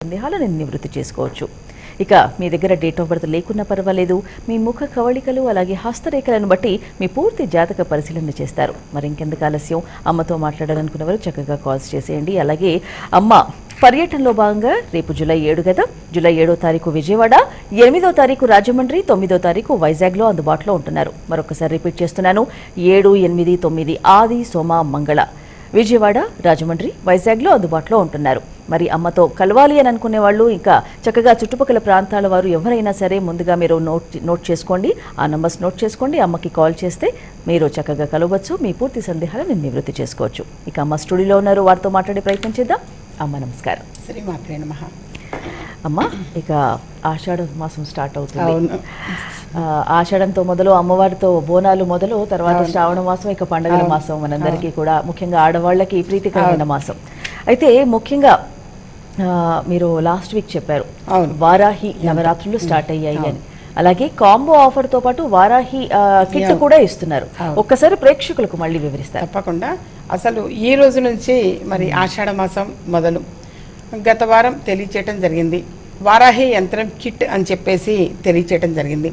సందేహాలను నివృత్తి చేసుకోవచ్చు. ఇక మీ దగ్గర డేట్ ఆఫ్ బర్త్ లేకున్నా పర్వాలేదు, మీ ముఖ కవళికలు అలాగే హస్తరేఖలను బట్టి మీ పూర్తి జాతక పరిశీలన చేస్తారు. మరి ఇంకెందుకు ఆలస్యం, అమ్మతో మాట్లాడాలనుకున్నవారు చక్కగా కాల్స్ చేసేయండి. అలాగే అమ్మ పర్యటనలో భాగంగా రేపు జూలై 7 కదా, జూలై 7వ తారీఖు విజయవాడ, 8వ తారీఖు రాజమండ్రి, 9వ తారీఖు వైజాగ్లో అందుబాటులో ఉంటున్నారు. మరొకసారి రిపీట్ చేస్తున్నాను, 7, 8, 9 ఆది సోమ మంగళ విజయవాడ, రాజమండ్రి, వైజాగ్లో అందుబాటులో ఉంటున్నారు. మరి అమ్మతో కలవాలి అని అనుకునే వాళ్ళు, ఇంకా చక్కగా చుట్టుపక్కల ప్రాంతాల వారు ఎవరైనా సరే ముందుగా మీరు నోట్ చేసుకోండి, ఆ నంబర్స్ నోట్ చేసుకోండి. అమ్మకి కాల్ చేస్తే మీరు చక్కగా కలవచ్చు, మీ పూర్తి సందేహాలను నివృత్తి చేసుకోవచ్చు. ఇక అమ్మ స్టూడియోలో ఉన్నారు, వారితో మాట్లాడే ప్రయత్నం చేద్దాం. అమ్మ నమస్కారం. శ్రీమాత్రే నమః. అమ్మ, ఇక ఆషాఢ మాసం స్టార్ట్ అవుతుంది. ఆషాఢంతో మొదలు అమ్మవారితో బోనాలు మొదలు, తర్వాత శ్రావణ మాసం, ఇక పండుగల మాసం మనందరికీ కూడా, ముఖ్యంగా ఆడవాళ్ళకి ప్రీతికరమైన మాసం. అయితే ముఖ్యంగా మీరు లాస్ట్ వీక్ చెప్పారు వారాహి నవరాత్రులు స్టార్ట్ అయ్యాయి అని, అలాగే కాంబో ఆఫర్ తో పాటు వారాహి కిట్ కూడా ఇస్తున్నారు. ఒక్కసారి ప్రేక్షకులకు మళ్ళీ వివరిస్తారు. తప్పకుండా. అసలు ఈ రోజు నుంచి మరి ఆషాఢ మాసం మొదలు గత వారం తెలియచేయటం జరిగింది. వారాహి యంత్రం కిట్ అని చెప్పేసి తెలియచేయటం జరిగింది.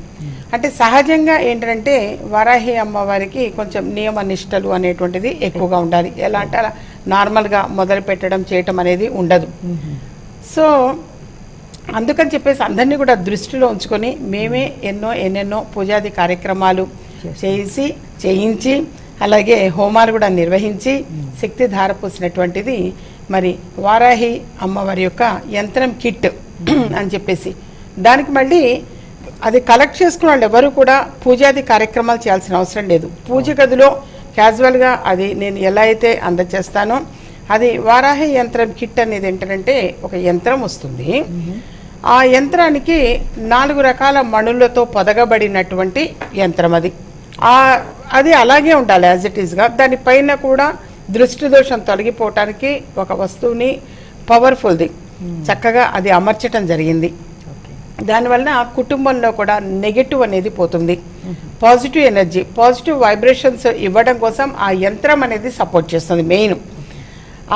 అంటే సహజంగా ఏంటంటే వారాహి అమ్మవారికి కొంచెం నియమ నిష్టలు అనేటువంటిది ఎక్కువగా ఉండాలి. ఎలా అంటే అలా నార్మల్గా మొదలు పెట్టడం చేయటం అనేది ఉండదు. సో అందుకని చెప్పేసి అందరినీ కూడా దృష్టిలో ఉంచుకొని మేమే ఎన్నెన్నో పూజాది కార్యక్రమాలు చేయించి అలాగే హోమాలు కూడా నిర్వహించి శక్తి ధారపోసినటువంటిది మరి వారాహి అమ్మవారి యొక్క యంత్రం కిట్ అని చెప్పేసి, దానికి మళ్ళీ అది కలెక్ట్ చేసుకున్న వాళ్ళు ఎవరు కూడా పూజాది కార్యక్రమాలు చేయాల్సిన అవసరం లేదు. పూజ గదిలో క్యాజువల్గా అది నేను ఎలా అయితే అందజేస్తానో, అది వారాహి యంత్రం కిట్ అనేది ఏంటంటే ఒక యంత్రం వస్తుంది. ఆ యంత్రానికి 4 రకాల మణులతో పొదగబడినటువంటి యంత్రం అది అలాగే ఉండాలి యాజ్ ఇట్ ఈస్గా. దానిపైన కూడా దృష్టి దోషం తొలగిపోవటానికి ఒక వస్తువుని పవర్ఫుల్ది చక్కగా అది అమర్చటం జరిగింది. దానివల్ల కుటుంబంలో కూడా నెగటివ్ అనేది పోతుంది. పాజిటివ్ ఎనర్జీ, పాజిటివ్ వైబ్రేషన్స్ ఇవ్వడం కోసం ఆ యంత్రం అనేది సపోర్ట్ చేస్తుంది. మెయిన్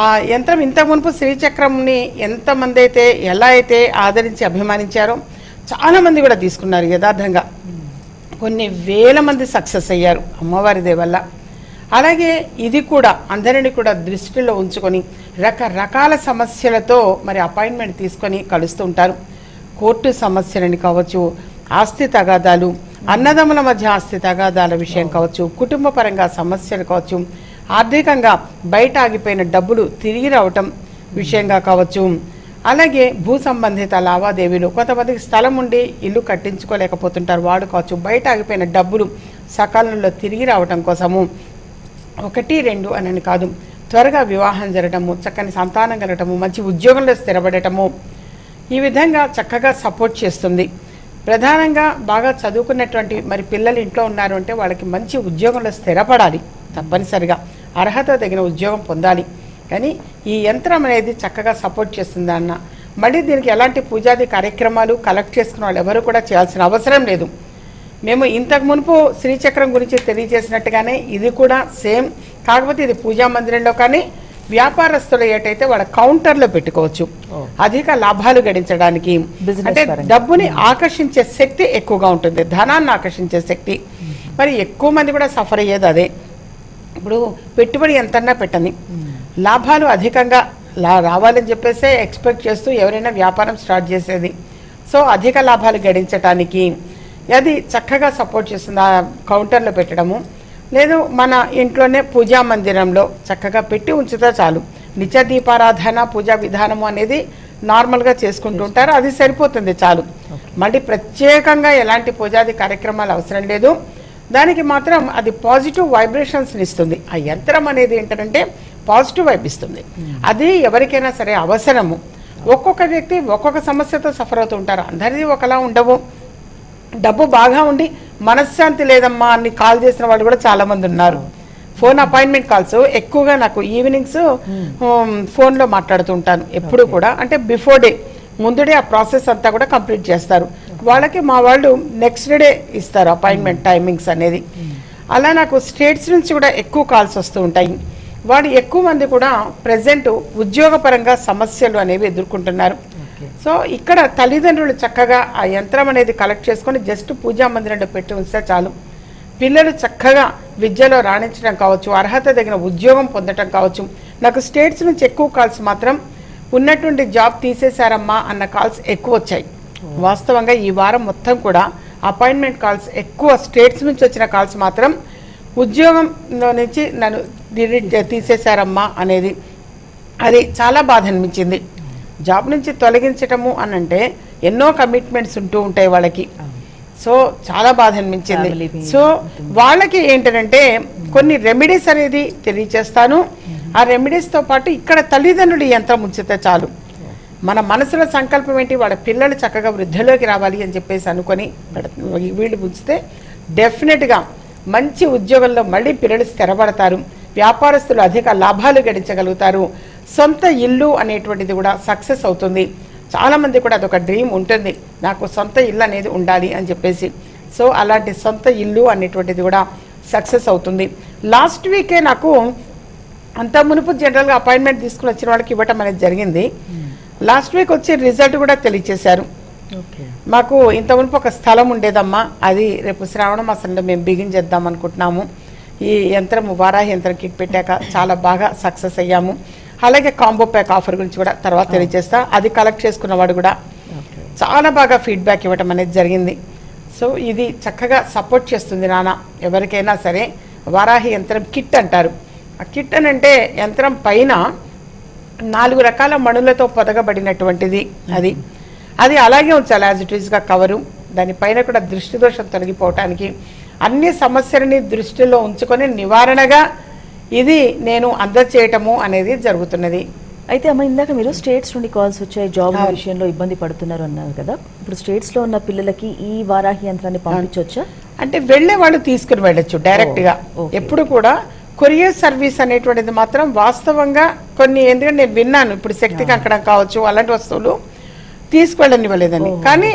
ఆ యంత్రం ఇంత మునుపు శ్రీచక్రంని ఎంతమంది అయితే ఎలా అయితే ఆదరించి అభిమానించారో చాలామంది కూడా తీసుకున్నారు. యథార్థంగా కొన్ని వేల మంది సక్సెస్ అయ్యారు అమ్మవారి దేవల్ల. అలాగే ఇది కూడా అందరినీ కూడా దృష్టిలో ఉంచుకొని రకరకాల సమస్యలతో మరి అపాయింట్మెంట్ తీసుకొని కలుస్తూ ఉంటారు. కోర్టు సమస్యలని కావచ్చు, ఆస్తి తగాదాలు, అన్నదమ్ముల మధ్య ఆస్తి తగాదాల విషయం కావచ్చు, కుటుంబ పరంగా సమస్యలు కావచ్చు, ఆర్థికంగా బయట ఆగిపోయిన డబ్బులు తిరిగి రావటం విషయంగా కావచ్చు, అలాగే భూ సంబంధిత లావాదేవీలు, కొంతమందికి స్థలం ఉండి ఇల్లు కట్టించుకోలేకపోతుంటారు వాడు కావచ్చు, బయట ఆగిపోయిన డబ్బులు సకాలంలో తిరిగి రావటం కోసము 1, 2 అని కాదు, త్వరగా వివాహం జరగటము, చక్కని సంతానం కలగటము, మంచి ఉద్యోగంలో స్థిరపడటము, ఈ విధంగా చక్కగా సపోర్ట్ చేస్తుంది. ప్రధానంగా బాగా చదువుకున్నటువంటి మరి పిల్లలు ఇంట్లో ఉన్నారు అంటే వాళ్ళకి మంచి ఉద్యోగంలో స్థిరపడాలి, తప్పనిసరిగా అర్హత తగిన ఉద్యోగం పొందాలి. కానీ ఈ యంత్రం అనేది చక్కగా సపోర్ట్ చేస్తుంది అన్న. మళ్ళీ దీనికి ఎలాంటి పూజాది కార్యక్రమాలు కలెక్ట్ చేసుకున్న వాళ్ళు ఎవరు కూడా చేయాల్సిన అవసరం లేదు. మేము ఇంతకు మునుపు శ్రీచక్రం గురించి తెలియజేసినట్టుగానే ఇది కూడా సేమ్. కాకపోతే ఇది పూజా మందిరంలో కానీ వ్యాపారస్తులు ఏటైతే వాళ్ళ కౌంటర్లో పెట్టుకోవచ్చు. అధిక లాభాలు గడించడానికి, అంటే డబ్బుని ఆకర్షించే శక్తి ఎక్కువగా ఉంటుంది, ధనాన్ని ఆకర్షించే శక్తి. మరి ఎక్కువ మంది కూడా సఫర్ అయ్యేది అదే. ఇప్పుడు పెట్టుబడి ఎంతన్నా పెట్టని లాభాలు అధికంగా రావాలని చెప్పేసి ఎక్స్పెక్ట్ చేస్తూ ఎవరైనా వ్యాపారం స్టార్ట్ చేసేది. సో అధిక లాభాలు గడించడానికి అది చక్కగా సపోర్ట్ చేస్తుంది. ఆ కౌంటర్లో పెట్టడము లేదు, మన ఇంట్లోనే పూజా మందిరంలో చక్కగా పెట్టి ఉంచితే చాలు. నిత్య దీపారాధన పూజా విధానము అనేది నార్మల్గా చేసుకుంటుంటారు, అది సరిపోతుంది చాలు. మళ్ళీ ప్రత్యేకంగా ఎలాంటి పూజాది కార్యక్రమాలు అవసరం లేదు. దానికి మాత్రం అది పాజిటివ్ వైబ్రేషన్స్ని ఇస్తుంది. ఆ యంత్రం అనేది ఏంటంటే పాజిటివ్ వైబ్ ఇస్తుంది. అది ఎవరికైనా సరే అవసరము. ఒక్కొక్క వ్యక్తి ఒక్కొక్క సమస్యతో సఫర్ అవుతూ ఉంటారు, అందరిది ఒకలా ఉండవు. డబ్బు బాగా ఉండి మనశ్శాంతి లేదమ్మా అని కాల్ చేసిన వాళ్ళు కూడా చాలామంది ఉన్నారు. ఫోన్ అపాయింట్మెంట్ కాల్స్ ఎక్కువగా నాకు ఈవినింగ్స్ ఫోన్లో మాట్లాడుతూ ఉంటాను ఎప్పుడు కూడా. అంటే బిఫోర్ డే ముందు డే ఆ ప్రాసెస్ అంతా కూడా కంప్లీట్ చేస్తారు. వాళ్ళకి మా వాళ్ళు నెక్స్ట్ డే ఇస్తారు అపాయింట్మెంట్ టైమింగ్స్ అనేది. అలా నాకు స్టేట్స్ నుంచి కూడా ఎక్కువ కాల్స్ వస్తూ ఉంటాయి. వాళ్ళు ఎక్కువ మంది కూడా ప్రజెంట్ ఉద్యోగపరంగా సమస్యలు అనేవి ఎదుర్కొంటున్నారు. సో ఇక్కడ తల్లిదండ్రులు చక్కగా ఆ యంత్రం అనేది కలెక్ట్ చేసుకొని జస్ట్ పూజా మందిరంలో పెట్టి ఉంచితే చాలు. పిల్లలు చక్కగా విద్యలో రాణించడం కావచ్చు, అర్హత తగిన ఉద్యోగం పొందడం కావచ్చు. నాకు స్టేట్స్ నుంచి ఎక్కువ కాల్స్ మాత్రం ఉన్నటువంటి జాబ్ తీసేశారమ్మా అన్న కాల్స్ ఎక్కువ వచ్చాయి. వాస్తవంగా ఈ వారం మొత్తం కూడా అపాయింట్మెంట్ కాల్స్ ఎక్కువ, స్టేట్స్ నుంచి వచ్చిన కాల్స్ మాత్రం ఉద్యోగంలో నుంచి నన్ను తీసేశారమ్మా అనేది. అది చాలా బాధ అనిపించింది. జాబ్ నుంచి తొలగించటము అని అంటే ఎన్నో కమిట్మెంట్స్ ఉంటూ ఉంటాయి వాళ్ళకి. సో చాలా బాధ అనిపించింది. సో వాళ్ళకి ఏంటంటే కొన్ని రెమెడీస్ అనేది తెలియచేస్తాను. ఆ రెమెడీస్తో పాటు ఇక్కడ తల్లిదండ్రులు యంత్రం ఉంచితే చాలు. మన మనసులో సంకల్పం ఏంటి, వాళ్ళ పిల్లలు చక్కగా వృద్ధిలోకి రావాలి అని చెప్పేసి అనుకొని వీళ్ళు ఉంచితే డెఫినెట్గా మంచి ఉద్యోగంలో మళ్ళీ పిల్లలు స్థిరపడతారు. వ్యాపారస్తులు అధిక లాభాలు గడించగలుగుతారు. సొంత ఇల్లు అనేటువంటిది కూడా సక్సెస్ అవుతుంది. చాలామంది కూడా అదొక డ్రీమ్ ఉంటుంది, నాకు సొంత ఇల్లు అనేది ఉండాలి అని చెప్పేసి. సో అలాంటి సొంత ఇల్లు అనేటువంటిది కూడా సక్సెస్ అవుతుంది. లాస్ట్ వీకే నాకు అంత మునుపు జనరల్గా అపాయింట్మెంట్ తీసుకుని వచ్చిన వాళ్ళకి ఇవ్వటం అనేది జరిగింది. లాస్ట్ వీక్ వచ్చి రిజల్ట్ కూడా తెలియచేశారు. మాకు ఇంత మునుపు ఒక స్థలం ఉండేదమ్మా, అది రేపు శ్రావణ మాసంలో మేము బిగిన్ చేద్దాం అనుకుంటున్నాము. ఈ యంత్రము వారాహి యంత్రం కిట్ పెట్టాక చాలా బాగా సక్సెస్ అయ్యాము. అలాగే కాంబో ప్యాక్ ఆఫర్ గురించి కూడా తర్వాత తెలియజేస్తా. అది కలెక్ట్ చేసుకున్నవాడు కూడా చాలా బాగా ఫీడ్బ్యాక్ ఇవ్వటం అనేది జరిగింది. సో ఇది చక్కగా సపోర్ట్ చేస్తుంది నాన్న ఎవరికైనా సరే. వారాహి యంత్రం కిట్ అంటారు. ఆ కిట్ అని అంటే యంత్రం పైన 4 రకాల మణులతో పొదగబడినటువంటిది. అది అలాగే ఉంచాలి యాజ్ ఇట్ ఈస్గా కవరు. దానిపైన కూడా దృష్టి దోషం తొలగిపోవటానికి అన్ని సమస్యలని దృష్టిలో ఉంచుకొని నివారణగా ఇది నేను అందజేయటము అనేది జరుగుతున్నది. అయితే అమ్మ, ఇందాక మీరు స్టేట్స్ నుండి కాల్స్ వచ్చాయి, జాబ్ విషయంలో ఇబ్బంది పడుతున్నారు అన్నారు కదా. ఇప్పుడు స్టేట్స్లో ఉన్న పిల్లలకి ఈ వారాహి యంత్రాన్ని పంపించవచ్చా? అంటే వెళ్ళే వాళ్ళు తీసుకుని వెళ్ళొచ్చు డైరెక్ట్గా. ఎప్పుడు కూడా కొరియర్ సర్వీస్ అనేటువంటిది మాత్రం వాస్తవంగా కొన్ని, ఎందుకంటే నేను విన్నాను, ఇప్పుడు శక్తి కంకణం కావచ్చు అలాంటి వస్తువులు తీసుకువెళ్ళనివ్వలేదండి. కానీ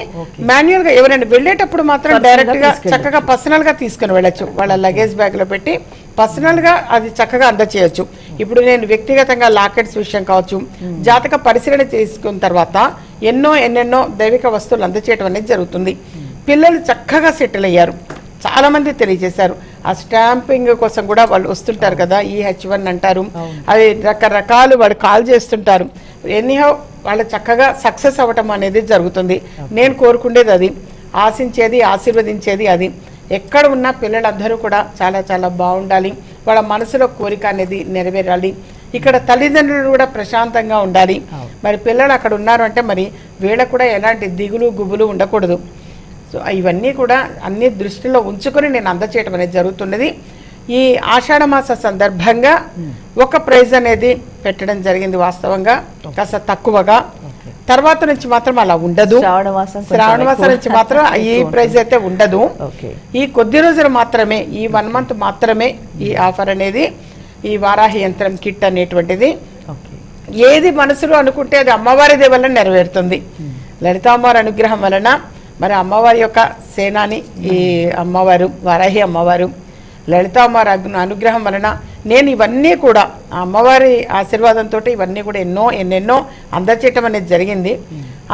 మాన్యువల్ గా ఎవరైనా వెళ్ళేటప్పుడు మాత్రం డైరెక్ట్ గా చక్కగా పర్సనల్ గా తీసుకుని వెళ్ళొచ్చు. వాళ్ళ లగేజ్ బ్యాగ్ లో పెట్టి పర్సనల్ గా అది చక్కగా అందచేయచ్చు. ఇప్పుడు నేను వ్యక్తిగతంగా లాకెట్స్ విషయం కావచ్చు, జాతక పరిశీలన చేసుకున్న తర్వాత ఎన్నెన్నో దైవిక వస్తువులు అందచేయడం అనేది జరుగుతుంది. పిల్లలు చక్కగా సెటిల్ అయ్యారు. చాలా మంది తెలియజేశారు. ఆ స్టాంపింగ్ కోసం కూడా వాళ్ళు వస్తుంటారు కదా, EH1 అంటారు, అది రకరకాలు వాళ్ళు కాల్ చేస్తుంటారు. ఎనీహౌ వాళ్ళు చక్కగా సక్సెస్ అవ్వటం అనేది జరుగుతుంది. నేను కోరుకునేది అది, ఆశించేది ఆశీర్వదించేది అది. ఎక్కడ ఉన్న పిల్లలందరూ కూడా చాలా చాలా బాగుండాలి, వాళ్ళ మనసులో కోరిక అనేది నెరవేరాలి. ఇక్కడ తల్లిదండ్రులు కూడా ప్రశాంతంగా ఉండాలి. మరి పిల్లలు అక్కడ ఉన్నారు అంటే మరి వీళ్ళకు కూడా ఎలాంటి దిగులు గుబులు ఉండకూడదు. సో ఇవన్నీ కూడా అన్ని దృష్టిలో ఉంచుకొని నేను అందచేయటం అనేది జరుగుతున్నది. ఈ ఆషాఢ మాస సందర్భంగా ఒక ప్రైజ్ అనేది పెట్టడం జరిగింది. వాస్తవంగా కాస్త తక్కువగా, తర్వాత నుంచి మాత్రం అలా ఉండదు. శ్రావణ మాసం నుంచి మాత్రం ఈ ప్రైజ్ అయితే ఉండదు. ఈ కొద్ది రోజులు మాత్రమే, ఈ 1 month మాత్రమే ఈ ఆఫర్ అనేది, ఈ వారాహి యంత్రం కిట్ అనేటువంటిది. ఏది మనసులో అనుకుంటే అది అమ్మవారి వలన నెరవేరుతుంది. లలితామ్మవారి అనుగ్రహం వలన, మరి అమ్మవారి యొక్క సేనాని ఈ అమ్మవారు వారాహి అమ్మవారు, లలితామ్మవారి అనుగ్రహం వలన నేను ఇవన్నీ కూడా అమ్మవారి ఆశీర్వాదంతో ఇవన్నీ కూడా ఎన్నెన్నో అందచేయటం అనేది జరిగింది.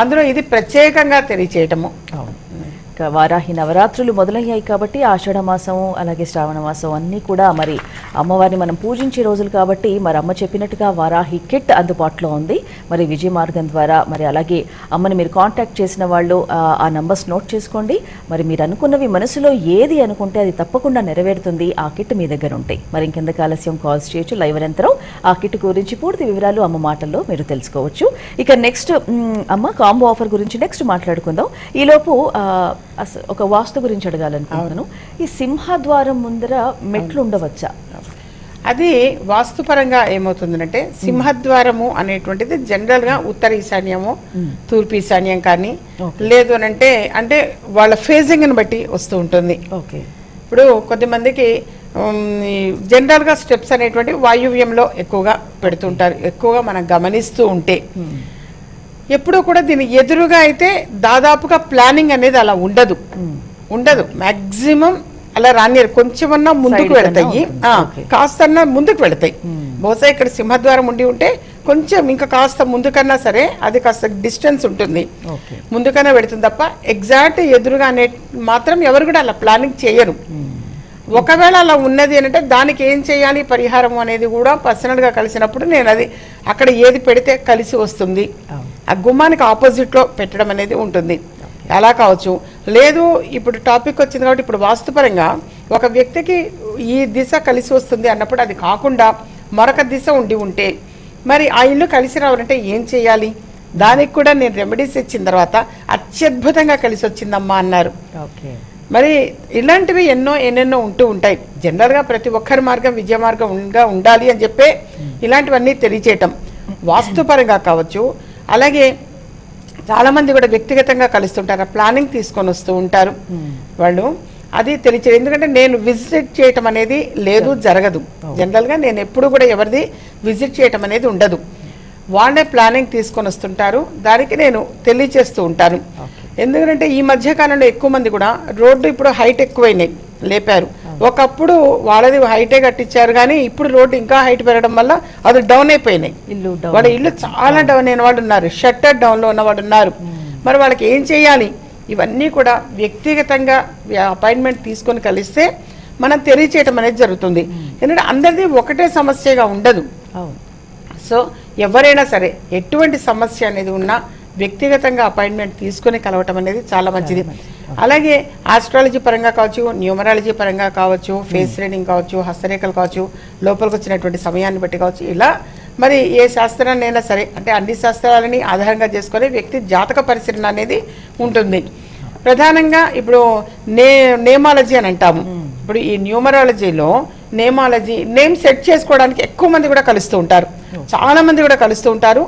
అందులో ఇది ప్రత్యేకంగా తెలియచేయటము. వారాహి నవరాత్రులు మొదలయ్యాయి కాబట్టి ఆషాఢ మాసం అలాగే శ్రావణ మాసం అన్నీ కూడా మరి అమ్మవారిని మనం పూజించే రోజులు కాబట్టి మరి అమ్మ చెప్పినట్టుగా వారాహి కిట్ అందుబాటులో ఉంది. మరి విజయ మార్గం ద్వారా మరి అలాగే అమ్మని మీరు కాంటాక్ట్ చేసిన వాళ్ళు ఆ నంబర్స్ నోట్ చేసుకోండి. మరి మీరు అనుకున్నవి మనసులో ఏది అనుకుంటే అది తప్పకుండా నెరవేరుతుంది. ఆ కిట్ మీ దగ్గర ఉంటాయి. మరి ఇంకెందుకు ఆలస్యం, కాల్స్ చేయొచ్చు. లైవ్ అనంతరం ఆ కిట్ గురించి పూర్తి వివరాలు అమ్మ మాటల్లో మీరు తెలుసుకోవచ్చు. ఇక నెక్స్ట్ అమ్మ కాంబో ఆఫర్ గురించి నెక్స్ట్ మాట్లాడుకుందాం. ఈలోపు ఒక వాస్తు గురించి అడగాలనుకుంటున్నాను. ఈ సింహద్వారం ముందర మెట్లు ఉండవచ్చా? అది వాస్తుపరంగా ఏమవుతుందంటే, సింహద్వారము అనేటువంటిది జనరల్ గా ఉత్తర ఈశాన్యము, తూర్పు ఈశాన్యం కానీ లేదు అంటే అంటే వాళ్ళ ఫేజింగ్ ని బట్టి వస్తూ ఉంటుంది. ఇప్పుడు కొద్దిమందికి జనరల్ గా స్టెప్స్ అనేటువంటి వాయువ్యంలో ఎక్కువగా పెడుతుంటారు. ఎక్కువగా మనం గమనిస్తూ ఉంటే ఎప్పుడూ కూడా దీని ఎదురుగా అయితే దాదాపుగా ప్లానింగ్ అనేది అలా ఉండదు. మాక్సిమం అలా రానియరు. కొంచెమన్నా ముందుకు వెళతాయి, కాస్తన్నా ముందుకు వెళతాయి. బహుశా ఇక్కడ సింహద్వారం ఉండి ఉంటే కొంచెం ఇంకా కాస్త ముందుకన్నా సరే అది కాస్త డిస్టెన్స్ ఉంటుంది, ఓకే. ముందుకన్నా పెడుతుంది తప్ప ఎగ్జాక్ట్ ఎదురుగా అనే మాత్రం ఎవరు కూడా అలా ప్లానింగ్ చేయరు. ఒకవేళ అలా ఉన్నది అంటే దానికి ఏం చేయాలి పరిహారం అనేది కూడా పర్సనల్గా కలిసినప్పుడు నేను అది అక్కడ ఏది పెడితే కలిసి వస్తుంది, ఆ గుమ్మానికి ఆపోజిట్లో పెట్టడం అనేది ఉంటుంది. అలా కావచ్చు. లేదు ఇప్పుడు టాపిక్ వచ్చింది కాబట్టి ఇప్పుడు వాస్తుపరంగా ఒక వ్యక్తికి ఈ దిశ కలిసి వస్తుంది అన్నప్పుడు అది కాకుండా మరొక దిశ ఉంటే మరి ఆ ఇల్లు కలిసి రావాలంటే ఏం చేయాలి, దానికి కూడా నేను రెమెడీస్ ఇచ్చిన తర్వాత అత్యద్భుతంగా కలిసి వచ్చిందమ్మా అన్నారు. మరి ఇలాంటివి ఎన్నెన్నో ఉంటూ ఉంటాయి. జనరల్గా ప్రతి ఒక్కరి మార్గం విజయ మార్గంగా ఉండాలి అని చెప్పే ఇలాంటివన్నీ తెలియచేయటం వాస్తుపరంగా కావచ్చు. అలాగే చాలామంది కూడా వ్యక్తిగతంగా కలుస్తుంటారు, ప్లానింగ్ తీసుకొని వస్తూ ఉంటారు వాళ్ళు, అది తెలియచేది. ఎందుకంటే నేను విజిట్ చేయటం అనేది లేదు, జరగదు. జనరల్గా నేను ఎప్పుడు కూడా ఎవరిది విజిట్ చేయటం అనేది ఉండదు, వాళ్ళే ప్లానింగ్ తీసుకొని వస్తుంటారు, దానికి నేను తెలియచేస్తూ ఉంటాను. ఎందుకంటే ఈ మధ్య కాలంలో ఎక్కువ మంది కూడా రోడ్డు ఇప్పుడు హైట్ ఎక్కువైనాయి, లేపారు. ఒకప్పుడు వాళ్ళది హైటే కట్టించారు కానీ ఇప్పుడు రోడ్డు ఇంకా హైట్ పెరగడం వల్ల అది డౌన్ అయిపోయినాయి. వాళ్ళ ఇల్లు చాలా డౌన్ అయిన వాళ్ళు ఉన్నారు, షట్టర్ డౌన్లో ఉన్న వాళ్ళు ఉన్నారు. మరి వాళ్ళకి ఏం చేయాలి, ఇవన్నీ కూడా వ్యక్తిగతంగా అపాయింట్మెంట్ తీసుకొని కలిస్తే మనం తెలియచేయటం అనేది జరుగుతుంది. ఎందుకంటే అందరిది ఒకటే సమస్యగా ఉండదు. సో ఎవరైనా సరే ఎటువంటి సమస్య అనేది ఉన్నా వ్యక్తిగతంగా అపాయింట్మెంట్ తీసుకొని కలవటం అనేది చాలా మంచిది. అలాగే ఆస్ట్రాలజీ పరంగా కావచ్చు, న్యూమరాలజీ పరంగా కావచ్చు, ఫేస్ రీడింగ్ కావచ్చు, హస్తరేఖలు కావచ్చు, లోపలికి వచ్చినటువంటి సమయాన్ని బట్టి కావచ్చు, ఇలా మరి ఏ శాస్త్రాన్ని అయినా సరే అంటే అన్ని శాస్త్రాలని ఆధారంగా చేసుకొని వ్యక్తి జాతక పరిశీలన అనేది ఉంటుంది. ప్రధానంగా ఇప్పుడు నేమాలజీ అని అంటాము. ఇప్పుడు ఈ న్యూమరాలజీలో నేమ్ సెట్ చేసుకోవడానికి ఎక్కువ మంది కూడా కలుస్తూ ఉంటారు, చాలా మంది కూడా కలుస్తూ ఉంటారు.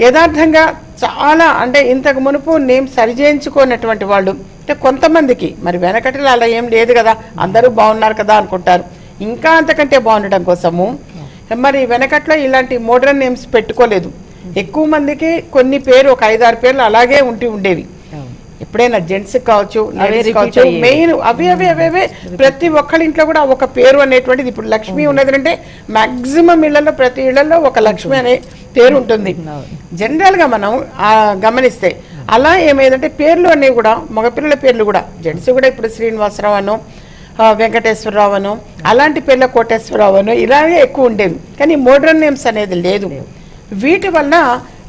యథార్థంగా చాలా అంటే ఇంతకు మునుపు నేమ్ సరిచేయించుకున్నటువంటి వాళ్ళు అంటే కొంతమందికి మరి వెనకటిలో అలా ఏం లేదు కదా, అందరూ బాగున్నారు కదా అనుకుంటారు. ఇంకా అంతకంటే బాగుండటం కోసము మరి వెనకట్లో ఇలాంటి మోడర్న్ నేమ్స్ పెట్టుకోలేదు. ఎక్కువ మందికి కొన్ని పేరు ఒక 5-6 పేర్లు అలాగే ఉండేవి. ఎప్పుడైనా జెంట్స్ కావచ్చు, లేడీస్ కావచ్చు, మెయిన్ అవే ప్రతి ఒక్కరి ఇంట్లో కూడా ఒక పేరు అనేటువంటిది. ఇప్పుడు లక్ష్మి ఉన్నది అంటే మాక్సిమం ఇళ్లలో ప్రతి ఇళ్లలో ఒక లక్ష్మి అనే పేరు ఉంటుంది. జనరల్గా మనం గమనిస్తే అలా ఏమైందంటే పేర్లు అనేవి కూడా మగపిల్లల పేర్లు కూడా జెంట్స్ కూడా ఇప్పుడు శ్రీనివాసరావు అను, వెంకటేశ్వరరావు అను, అలాంటి పేర్ల కోటేశ్వరరావు అను ఇలాగే ఎక్కువ ఉండేవి. కానీ మోడర్న్ నేమ్స్ అనేది లేదు. వీటి వల్ల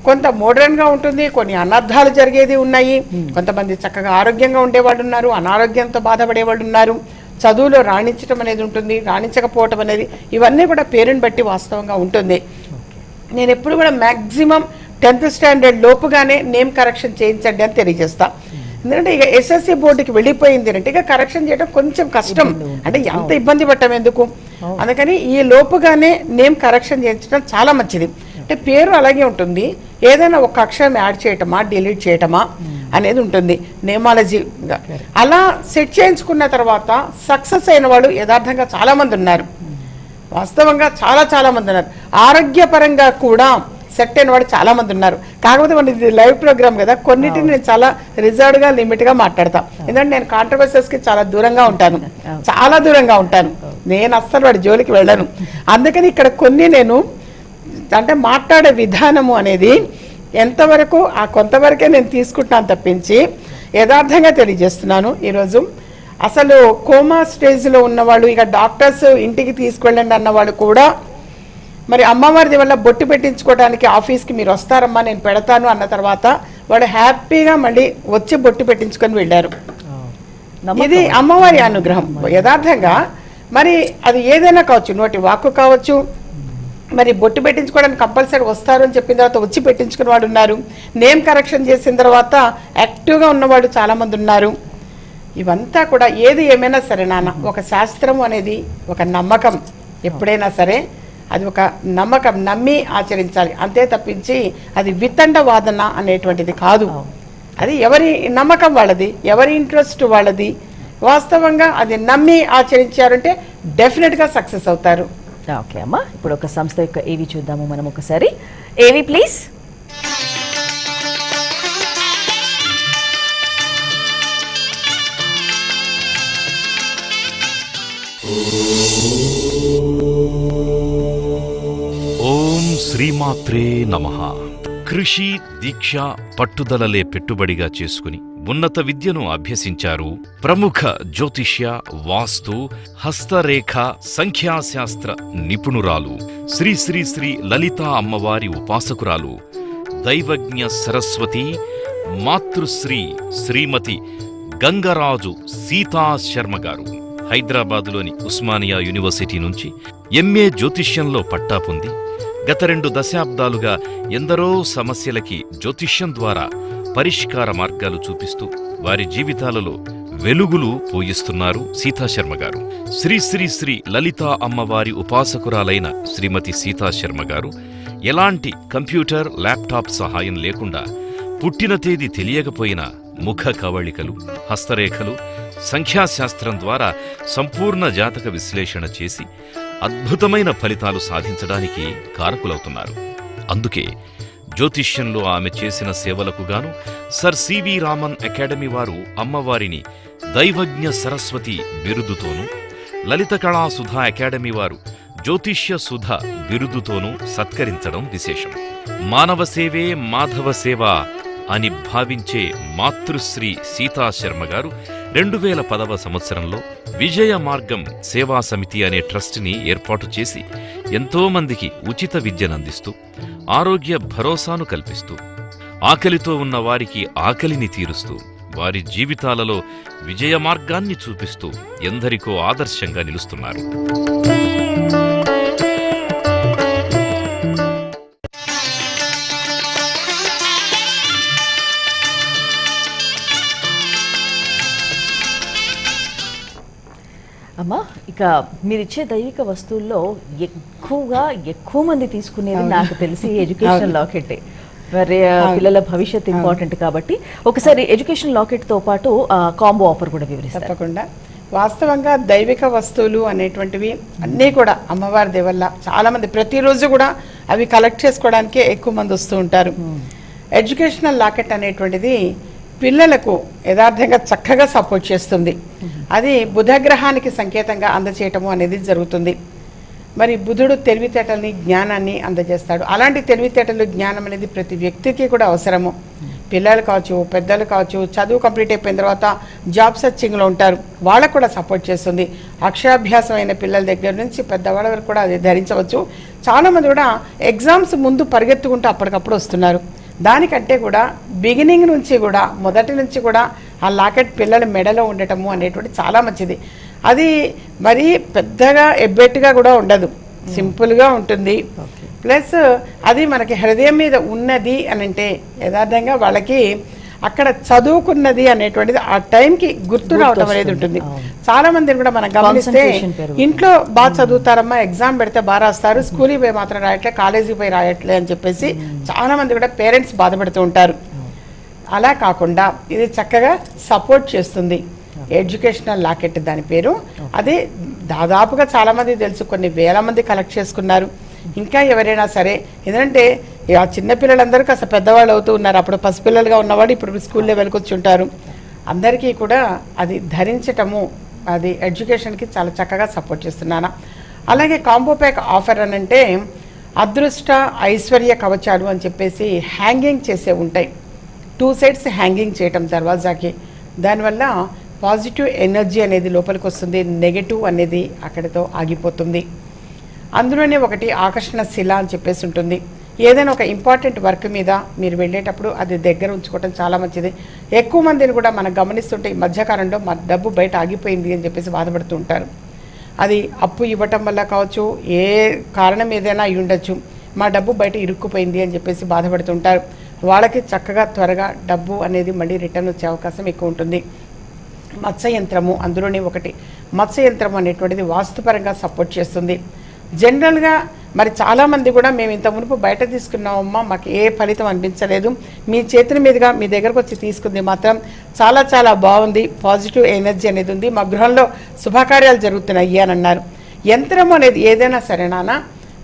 కొంత మోడర్న్గా ఉంటుంది, కొన్ని అనర్థాలు జరిగేది ఉన్నాయి. కొంతమంది చక్కగా ఆరోగ్యంగా ఉండేవాళ్ళు ఉన్నారు, అనారోగ్యంతో బాధపడేవాళ్ళు ఉన్నారు. చదువులో రాణించడం అనేది ఉంటుంది, రాణించకపోవటం అనేది ఇవన్నీ కూడా పేరుని బట్టి వాస్తవంగా ఉంటుంది. నేను ఎప్పుడు కూడా మ్యాక్సిమం 10th స్టాండర్డ్ లోపుగానే నేమ్ కరెక్షన్ చేయించండి అని తెలియజేస్తా. ఎందుకంటే ఇక ఎస్ఎస్సి బోర్డుకి వెళ్ళిపోయింది అంటే ఇక కరెక్షన్ చేయడం కొంచెం కష్టం, అంటే ఎంత ఇబ్బంది పట్టం ఎందుకు. అందుకని ఈ లోపుగానే నేమ్ కరెక్షన్ చేయించడం చాలా మంచిది. అంటే పేరు అలాగే ఉంటుంది, ఏదైనా ఒక అక్షరం యాడ్ చేయటమా డిలీట్ చేయటమా అనేది ఉంటుంది నేమాలజీగా. అలా సెట్ చేయించుకున్న తర్వాత సక్సెస్ అయిన వాళ్ళు యథార్థంగా చాలామంది ఉన్నారు, వాస్తవంగా చాలా మంది ఉన్నారు. ఆరోగ్యపరంగా కూడా సెట్ అయిన వాడు చాలా మంది ఉన్నారు. కాకపోతే మన ఇది లైవ్ ప్రోగ్రామ్ కదా, కొన్నిటిని నేను చాలా రిజర్వ్డ్గా లిమిట్గా మాట్లాడతాను. ఎందుకంటే నేను కాంట్రవర్సీస్కి చాలా దూరంగా ఉంటాను, చాలా దూరంగా ఉంటాను. నేను అస్సలు వాడి జోలికి వెళ్ళను. అందుకని ఇక్కడ కొన్ని నేను అంటే మాట్లాడే విధానము అనేది ఎంతవరకు ఆ కొంతవరకే నేను తీసుకుంటాను తప్పించి యథార్థంగా తెలియజేస్తున్నాను. ఈరోజు అసలు కోమా స్టేజ్లో ఉన్నవాళ్ళు ఇక డాక్టర్స్ ఇంటికి తీసుకెళ్ళండి అన్నవాళ్ళు కూడా మరి అమ్మవారిది వల్ల బొట్టు పెట్టించుకోవడానికి ఆఫీస్కి మీరు వస్తారమ్మా నేను పెడతాను అన్న తర్వాత వాడు హ్యాపీగా మళ్ళీ వచ్చి బొట్టు పెట్టించుకొని వెళ్ళారు. ఇది అమ్మవారి అనుగ్రహం యథార్థంగా. మరి అది ఏదైనా కావచ్చు, నోటి వాక్కు కావచ్చు, మరి బొట్టు పెట్టించుకోవడానికి కంపల్సరీ వస్తారు అని చెప్పిన తర్వాత వచ్చి పెట్టించుకున్న వాడు ఉన్నారు. నేమ్ కరెక్షన్ చేసిన తర్వాత యాక్టివ్గా ఉన్నవాడు చాలామంది ఉన్నారు. ఇవంతా కూడా ఏది ఏమైనా సరే నాన్న, ఒక శాస్త్రం అనేది ఒక నమ్మకం, ఎప్పుడైనా సరే అది ఒక నమ్మకం, నమ్మి ఆచరించాలి అంతే తప్పించి అది వితండ వాదన అనేటువంటిది కాదు. అది ఎవరి నమ్మకం వాళ్ళది, ఎవరి ఇంట్రెస్ట్ వాళ్ళది. వాస్తవంగా అది నమ్మి ఆచరించారంటే డెఫినెట్గా సక్సెస్ అవుతారు. ఓకే అమ్మా, ఇప్పుడు ఒక సంస్థ యొక్క ఏవి చూద్దాము మనం ఒకసారి. ఏవి ప్లీజ్. ఓం శ్రీ శ్రీమాత్రే నమః. కృషి, దీక్ష, పట్టుదలలే పెట్టుబడిగా చేసుకుని ఉన్నత విద్యను అభ్యసించారు ప్రముఖ జ్యోతిష్య, వాస్తు, హస్తరేఖ, సంఖ్యాశాస్త్ర నిపుణురాలు శ్రీ శ్రీ శ్రీ లలితా అమ్మవారి ఉపాసకురాలు, దైవజ్ఞ సరస్వతి, మాతృశ్రీ శ్రీమతి గంగరాజు సీతా శర్మ గారు హైదరాబాదులోని ఉస్మానియా యూనివర్సిటీ నుంచి ఎంఏ జ్యోతిష్యంలో పట్టా పొంది గత 2 దశాబ్దాలుగా ఎందరో సమస్యలకి జ్యోతిష్యం ద్వారా పరిష్కార మార్గాలు చూపిస్తూ వారి జీవితాలలో వెలుగులు పోయిస్తున్నారు సీతాశర్మ గారు. శ్రీ శ్రీ శ్రీ లలితా అమ్మవారి ఉపాసకురాలైన శ్రీమతి సీతాశర్మ గారు ఎలాంటి కంప్యూటర్, ల్యాప్టాప్ సహాయం లేకుండా పుట్టిన తేదీ తెలియకపోయినా ముఖ కవళికలు, హస్తరేఖలు, సంఖ్యాశాస్త్రం ద్వారా సంపూర్ణ జాతక విశ్లేషణ చేసి అద్భుతమైన ఫలితాలు సాధించడానికి కారకులవుతున్నారు. అందుకే జ్యోతిష్యంలో ఆమె చేసిన సేవలకు గాను సర్ సివి రామన్ అకాడమీ వారు అమ్మవారిని దైవజ్ఞ సరస్వతి బిరుదుతోనూ, లలిత కళా సుధా అకాడమీ వారు జ్యోతిష్య సుధ బిరుదుతోనూ సత్కరించడం విశేషం. మానవ సేవే మాధవ సేవ అని భావించే మాతృశ్రీ సీతాశర్మ గారు 2010వ సంవత్సరంలో విజయ మార్గం సేవా సమితి అనే ట్రస్టుని ఏర్పాటు చేసి ఎంతోమందికి ఉచిత విద్యనందిస్తూ, ఆరోగ్య భరోసాను కల్పిస్తూ, ఆకలితో ఉన్న వారికి ఆకలిని తీరుస్తూ, వారి జీవితాలలో విజయ మార్గాన్ని చూపిస్తూ ఎందరికో ఆదర్శంగా నిలుస్తున్నారు. అమ్మా, ఇక మీరిచ్చే దైవిక వస్తువుల్లో ఎక్కువ మంది తీసుకునేది నాకు తెలిసి ఎడ్యుకేషన్ లాకెట్టే. మరి పిల్లల భవిష్యత్ ఇంపార్టెంట్ కాబట్టి ఒకసారి ఎడ్యుకేషన్ లాకెట్ తో పాటు కాంబో ఆఫర్ కూడా వివరిస్తారు. తప్పకుండా. వాస్తవంగా దైవిక వస్తువులు అనేటువంటివి అన్నీ కూడా అమ్మవారి దేవల్ల చాలా మంది ప్రతిరోజు కూడా అవి కలెక్ట్ చేసుకోవడానికే ఎక్కువ మంది వస్తూ ఉంటారు. ఎడ్యుకేషనల్ లాకెట్ అనేటువంటిది పిల్లలకు యథార్థంగా చక్కగా సపోర్ట్ చేస్తుంది. అది బుధగ్రహానికి సంకేతంగా అందచేయటము అనేది జరుగుతుంది. మరి బుధుడు తెలివితేటల్ని, జ్ఞానాన్ని అందజేస్తాడు. అలాంటి తెలివితేటలు, జ్ఞానం అనేది ప్రతి వ్యక్తికి కూడా అవసరము. పిల్లలు కావచ్చు, పెద్దలు కావచ్చు, చదువు కంప్లీట్ అయిపోయిన తర్వాత జాబ్ సర్చింగ్లో ఉంటారు, వాళ్ళకు కూడా సపోర్ట్ చేస్తుంది. అక్షరాభ్యాసం అయిన పిల్లల దగ్గర నుంచి పెద్దవాళ్ళ వరకు కూడా అది ధరించవచ్చు. చాలామంది కూడా ఎగ్జామ్స్ ముందు పరిగెత్తుకుంటూ అప్పటికప్పుడు వస్తున్నారు. దానికంటే కూడా బిగినింగ్ నుంచి కూడా, మొదటి నుంచి కూడా ఆ లాకెట్ పిల్లల మెడలో ఉండటము అనేటువంటి చాలా మంచిది. అది మరీ పెద్దగా ఎబ్బెట్టుగా కూడా ఉండదు, సింపుల్గా ఉంటుంది. ప్లస్ అది మనకి హృదయం మీద ఉన్నది అని అంటే యథార్థంగా వాళ్ళకి అక్కడ చదువుకున్నది అనేటువంటిది ఆ టైంకి గుర్తు రావడం అనేది ఉంటుంది. చాలా మందిని కూడా మనం గమనిస్తే ఇంట్లో బాగా చదువుతారమ్మా, ఎగ్జామ్ పెడితే బాగా రాస్తారు, స్కూల్కి పోయి మాత్రం రాయట్లే, కాలేజీకి పోయి రాయట్లే అని చెప్పేసి చాలా మంది కూడా పేరెంట్స్ బాధపడుతూ ఉంటారు. అలా కాకుండా ఇది చక్కగా సపోర్ట్ చేస్తుంది. ఎడ్యుకేషనల్ లాకెట్ దాని పేరు. అది దాదాపుగా చాలామంది తెలుసు, కొన్ని వేల మంది కలెక్ట్ చేసుకున్నారు. ఇంకా ఎవరైనా సరే, ఎందుకంటే ఆ చిన్నపిల్లలందరూ కాస్త పెద్దవాళ్ళు అవుతూ ఉన్నారు. అప్పుడు పసిపిల్లలుగా ఉన్నవాడు ఇప్పుడు స్కూల్ లెవెల్కి వచ్చి ఉంటారు. అందరికీ కూడా అది ధరించటము, అది ఎడ్యుకేషన్కి చాలా చక్కగా సపోర్ట్ చేస్తున్నాను. అలాగే కాంబో ప్యాక్ ఆఫర్ అని అంటే అదృష్ట ఐశ్వర్య కవచాలు అని చెప్పేసి హ్యాంగింగ్ చేసే ఉంటాయి. 2 సైడ్స్ హ్యాంగింగ్ చేయటం దర్వాజాకి. దానివల్ల పాజిటివ్ ఎనర్జీ అనేది లోపలికి వస్తుంది, నెగటివ్ అనేది అక్కడితో ఆగిపోతుంది. అందులోనే ఒకటి ఆకర్షణ శిల అని చెప్పేసి ఉంటుంది. ఏదైనా ఒక ఇంపార్టెంట్ వర్క్ మీద మీరు వెళ్ళేటప్పుడు అది దగ్గర ఉంచుకోవటం చాలా మంచిది. ఎక్కువ మందిని కూడా మనం గమనిస్తుంటే ఈ మధ్యకాలంలో మా డబ్బు బయట ఆగిపోయింది అని చెప్పేసి బాధపడుతూ ఉంటారు. అది అప్పు ఇవ్వటం వల్ల కావచ్చు, ఏ కారణం ఏదైనా అయి ఉండొచ్చు, మా డబ్బు బయట ఇరుక్కుపోయింది అని చెప్పేసి బాధపడుతుంటారు. వాళ్ళకి చక్కగా త్వరగా డబ్బు అనేది మళ్ళీ రిటర్న్ వచ్చే అవకాశం ఎక్కువ ఉంటుంది. మత్స్య యంత్రము అందులోనే ఒకటి. మత్స్య యంత్రం అనేటువంటిది వాస్తుపరంగా సపోర్ట్ చేస్తుంది. జనరల్గా మరి చాలామంది కూడా మేము ఇంత మునుపు బయట తీసుకున్నామమ్మా, మాకు ఏ ఫలితం అనిపించలేదు, మీ చేతుల మీదుగా మీ దగ్గరకు వచ్చి తీసుకుంది మాత్రం చాలా చాలా బాగుంది, పాజిటివ్ ఎనర్జీ అనేది ఉంది, మా గృహంలో శుభకార్యాలు జరుగుతున్నాయి అని అన్నారు. యంత్రం అనేది ఏదైనా సరేనా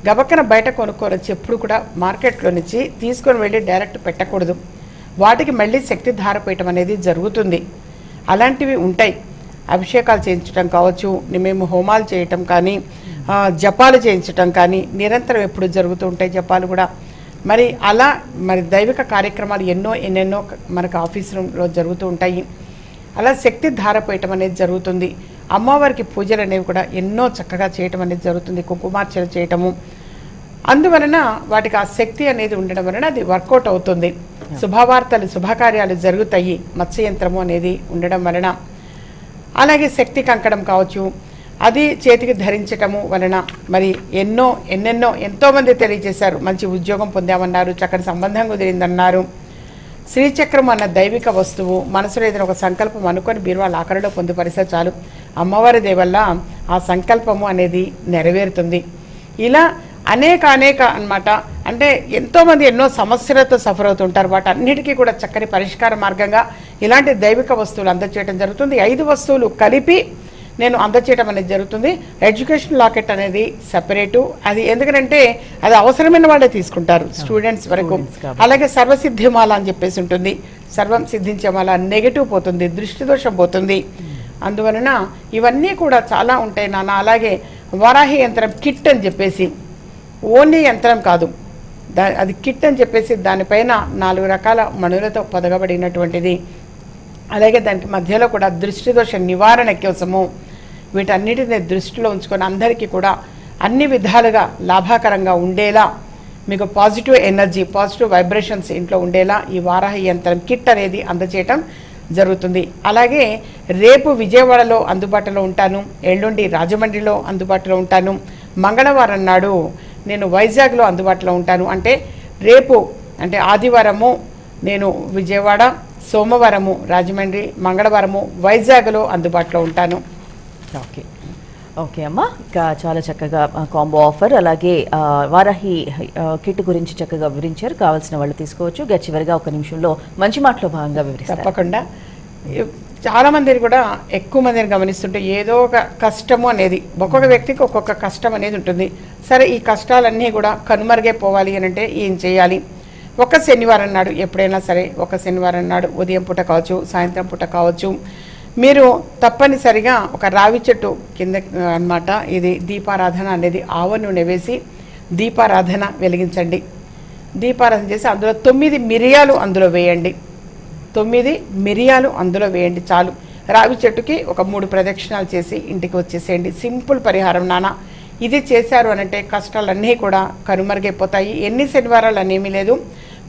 గబక్కన బయట కొనుక్కోవచ్చు. ఎప్పుడు కూడా మార్కెట్లో నుంచి తీసుకొని వెళ్ళి డైరెక్ట్ పెట్టకూడదు. వాటికి మళ్ళీ శక్తి ధారపోయటం అనేది జరుగుతుంది. అలాంటివి ఉంటాయి. అభిషేకాలు చేయించడం కావచ్చు, మేము హోమాలు చేయటం కానీ, జపాలు చేయించటం కానీ నిరంతరం ఎప్పుడు జరుగుతూ ఉంటాయి. జపాలు కూడా మరి అలా మరి దైవిక కార్యక్రమాలు ఎన్నెన్నో మనకు ఆఫీస్ రూమ్లో జరుగుతూ ఉంటాయి. అలా శక్తి ధారపోయటం అనేది జరుగుతుంది. అమ్మవారికి పూజలు అనేవి కూడా ఎన్నో చక్కగా చేయటం అనేది జరుగుతుంది, కుంకుమార్చన చేయటము. అందువలన వాటికి ఆ శక్తి అనేది ఉండడం వలన అది వర్కౌట్ అవుతుంది. శుభవార్తలు శుభకార్యాలు జరుగుతాయి మత్స్యయంత్రము అనేది ఉండడం వలన. అలాగే శక్తి కంకణం కావచ్చు, అది చేతికి ధరించటము వలన మరి ఎంతోమంది తెలియజేశారు. మంచి ఉద్యోగం పొందామన్నారు, చక్కని సంబంధం కుదిరిందన్నారు. శ్రీచక్రం అన్న దైవిక వస్తువు మనసులో ఏదైనా ఒక సంకల్పం అనుకొని బీరువాళ్ళ ఆఖరిలో పొందుపరిస్తే చాలు, అమ్మవారి దేవల్ల ఆ సంకల్పము అనేది నెరవేరుతుంది. ఇలా అనేక అన్నమాట. అంటే ఎంతోమంది ఎన్నో సమస్యలతో సఫర్ అవుతుంటారు. వాటన్నిటికీ కూడా చక్కని పరిష్కార మార్గంగా ఇలాంటి దైవిక వస్తువులు అందచేయడం జరుగుతుంది. 5 వస్తువులు కలిపి నేను అందచేయడం అనేది జరుగుతుంది. ఎడ్యుకేషన్ లాకెట్ అనేది సెపరేటు, అది ఎందుకంటే అది అవసరమైన వాళ్ళే తీసుకుంటారు, స్టూడెంట్స్ వరకు. అలాగే సర్వసిద్ధిమాల అని చెప్పేసి ఉంటుంది, సర్వం సిద్ధించే మాల, నెగటివ్ పోతుంది, దృష్టి దోషం పోతుంది. అందువలన ఇవన్నీ కూడా చాలా ఉంటాయి నాన్న. అలాగే వారాహి యంత్రం కిట్ అని చెప్పేసి, ఓన్లీ యంత్రం కాదు, అది కిట్ అని చెప్పేసి దానిపైన 4 రకాల మణులతో పొదగబడినటువంటిది. అలాగే దానికి మధ్యలో కూడా దృష్టి దోష నివారణ కోసము వీటన్నిటిని దృష్టిలో ఉంచుకొని అందరికీ కూడా అన్ని విధాలుగా లాభకరంగా ఉండేలా, మీకు పాజిటివ్ ఎనర్జీ, పాజిటివ్ వైబ్రేషన్స్ ఇంట్లో ఉండేలా ఈ వారాహి యంత్రం కిట్ అనేది అందచేయటం జరుగుతుంది. అలాగే రేపు విజయవాడలో అందుబాటులో ఉంటాను, ఎల్లుండి రాజమండ్రిలో అందుబాటులో ఉంటాను, మంగళవారం నాడు నేను వైజాగ్లో అందుబాటులో ఉంటాను. అంటే రేపు అంటే ఆదివారము నేను విజయవాడ, సోమవారము రాజమండ్రి, మంగళవారము వైజాగ్లో అందుబాటులో ఉంటాను. ఓకే అమ్మ, ఇంకా చాలా చక్కగా కాంబో ఆఫర్ అలాగే వారాహి కిట్ గురించి చక్కగా వివరించారు. కావాల్సిన వాళ్ళు తీసుకోవచ్చు. చివరిగా 1 నిమిషంలో మంచి మాటలో భాగంగా వివరిస్తారు. తప్పకుండా. చాలా మందిని కూడా ఎక్కువ మందిని గమనిస్తుంటే ఏదో ఒక కష్టము అనేది, ఒక్కొక్క వ్యక్తికి ఒక్కొక్క కష్టం అనేది ఉంటుంది. సరే, ఈ కష్టాలన్నీ కూడా కనుమరుగైపోవాలి అని అంటే ఏం చేయాలి? ఒక శనివారం నాడు ఎప్పుడైనా సరే, ఒక శనివారం నాడు ఉదయం పూట కావచ్చు, సాయంత్రం పూట కావచ్చు, మీరు తప్పనిసరిగా ఒక రావి చెట్టు కింద అన్నమాట ఇది దీపారాధన అనేది ఆవ నూనె వేసి దీపారాధన వెలిగించండి. దీపారాధన చేసి అందులో 9 మిరియాలు అందులో వేయండి. 9 మిరియాలు అందులో వేయండి చాలు. రావి చెట్టుకి ఒక 3 ప్రదక్షిణాలు చేసి ఇంటికి వచ్చేసేయండి. సింపుల్ పరిహారం నాన్న. ఇది చేశారు అనంటే కష్టాలన్నీ కూడా కనుమరుగైపోతాయి. ఎన్ని శనివారాలు అనేమీ లేదు,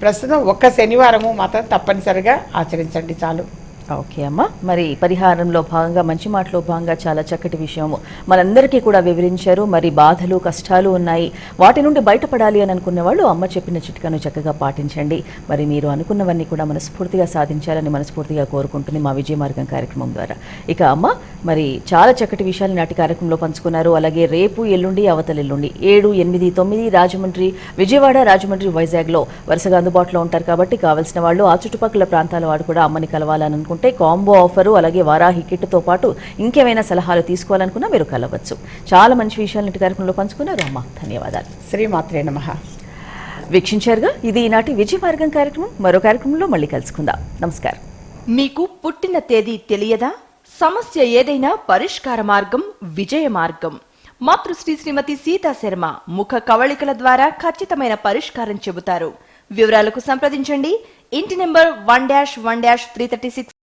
ప్రస్తుతం 1 శనివారము మాత్రం తప్పనిసరిగా ఆచరించండి చాలు. ఓకే అమ్మ, మరి పరిహారంలో భాగంగా మంచి మాటలో భాగంగా చాలా చక్కటి విషయము మనందరికీ కూడా వివరించారు. మరి బాధలు కష్టాలు ఉన్నాయి, వాటి నుండి బయటపడాలి అని అనుకునే వాళ్ళు అమ్మ చెప్పిన చిట్కాను చక్కగా పాటించండి. మరి మీరు అనుకున్నవన్నీ కూడా మనస్ఫూర్తిగా సాధించాలని మనస్ఫూర్తిగా కోరుకుంటుంది మా విజయ మార్గం కార్యక్రమం ద్వారా. ఇక అమ్మ మరి చాలా చక్కటి విషయాలు నాటి కార్యక్రమంలో పంచుకున్నారు. అలాగే రేపు, ఎల్లుండి, అవతలెల్లుండి 7, 8, 9 రాజమండ్రి, విజయవాడ, రాజమండ్రి, వైజాగ్లో వరుసగా అందుబాటులో ఉంటారు. కాబట్టి కావాల్సిన వాళ్ళు ఆ చుట్టుపక్కల ప్రాంతాల వాడు కూడా అమ్మని కలవాలని అనుకుంటే కాంబో ఆఫరు అలాగే వారాహి కిట్తో పాటు ఇంకేమైనా సలహాలు తీసుకోవాలనుకున్నా మీరు కలవచ్చు. చాలా మంచి విషయాలు ఇంటి కార్యక్రమంలో పంచుకున్నారు అమ్మ. ధన్యవాదాలు. శ్రీమాత్రే నమః. వీక్షించారుగా, ఇది ఈనాటి విజయ మార్గం కార్యక్రమం. మరో కార్యక్రమంలో మళ్ళీ కలుసుకుందాం. నమస్కారం. మీకు పుట్టిన తేదీ తెలియదా? సమస్య ఏదైనా పరిష్కార మార్గం విజయ మార్గం. మాతృశ్రీ శ్రీమతి సీతా శర్మ ముఖ కవళికల ద్వారా ఖచ్చితమైన పరిష్కారం చెబుతారు. వివరాలకు సంప్రదించండి. ఇంటి నెంబర్ 1-1-336